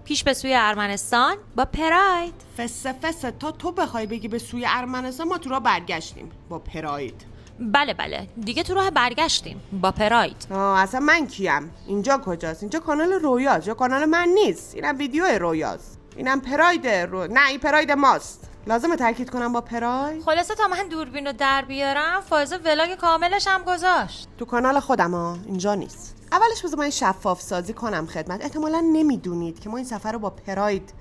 پیش به سوی ارمنستان با پراید. فسه تا تو بخوای بگی به سوی ارمنستان، ما تو راه برگشتیم با پراید. بله دیگه تو راه برگشتیم با پراید. اصلا من کیم؟ اینجا کجاست؟ اینجا کانال رویاست یا کانال من نیست. اینم ویدیو رویاست، اینم پراید نه این پراید ماست. لازمه تاکید کنم با پراید. خلاصه تا من دوربین رو در بیارم فائزه ولاگ کاملش هم گذاشت تو کانال خودم اینجا نیست. اولش بذار من شفاف سازی کنم خدمت. احتمالاً نمیدونید که ما این سفر رو با پراید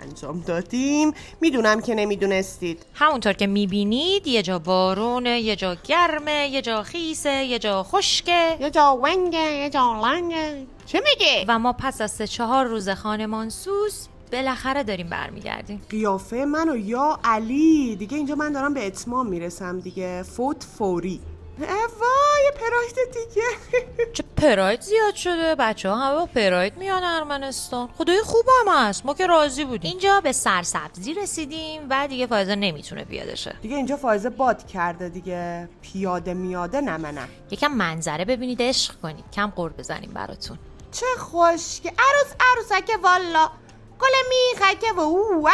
انجام دادیم. میدونم که نمیدونستید. همونطور که میبینید یه جا بارونه، یه جا گرمه، یه جا خیسه، یه جا خشکه، یه جا ونگه، یه جا لنگه. چه میگه؟ و ما پس از 3-4 روز خانمانسوز بالاخره داریم برمیگردیم. قیافه منو یا علی دیگه اینجا من دارم به اتمام میرسم دیگه. فوت فوری. وای پراید دیگه. چه پراید زیاد شده، بچه ها همه با پراید میان ارمنستان. خدای خوب هم هست، ما که راضی بودیم. اینجا به سرسبزی رسیدیم و دیگه فائزه نمیتونه پیاده شه. دیگه اینجا فائزه باد کرده دیگه. پیاده میاده نه. یکم منظره ببینید، عشق کنید، کم قرب بزنیم براتون. چه خوش که عروسکه والا. گل میخکه و اوه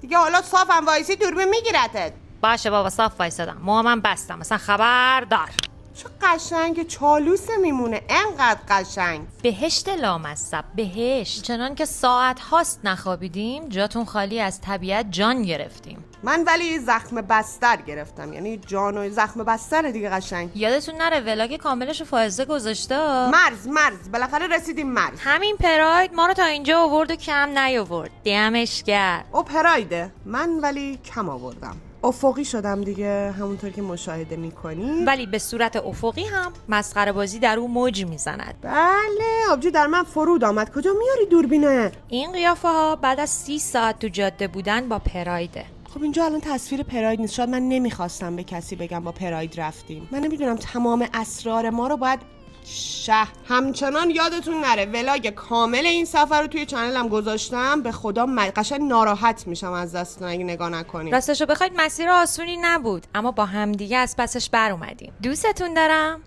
دیگه. حالا صافم وایسی دوربین میگیرتت. باشه بابا صاف وایسادم، موهامم بستم، مثلا خبردار. چه قشنگ چالوسه میمونه، انقدر قشنگ. بهشت لامصب، بهشت. چنان که ساعت هاست نخوابیدیم، جاتون خالی از طبیعت جان گرفتیم. من ولی زخم بستر گرفتم، یعنی جان و زخم بستر دیگه قشنگ. یادتون نره ولاگ کاملش فائزه گذاشته. مرز بالاخره رسیدیم مرز. همین پراید ما رو تا اینجا آورد و کم نیاورد. دمش گرم. او پرایده، من ولی کم آوردم. افقی شدم دیگه، همونطور که مشاهده میکنی. ولی به صورت افقی هم مسخره بازی در او موج میزند. بله آبجو در من فرود آمد. کجا میاری دوربینه؟ این قیافه ها بعد از 30 ساعت تو جاده بودن با پرایده. خب اینجا الان تصویر پراید نیست. شاید من نمیخواستم به کسی بگم با پراید رفتیم. من نمیدونم تمام اسرار ما رو باید همچنان یادتون نره ولاگ کامل این سفر رو توی چنلم گذاشتم. به خدا قشنگ ناراحت میشم از دستتون اگه نگاه نکنید. راستشو بخواید مسیر آسونی نبود، اما با همدیگه از پسش بر اومدیم. دوستتون دارم.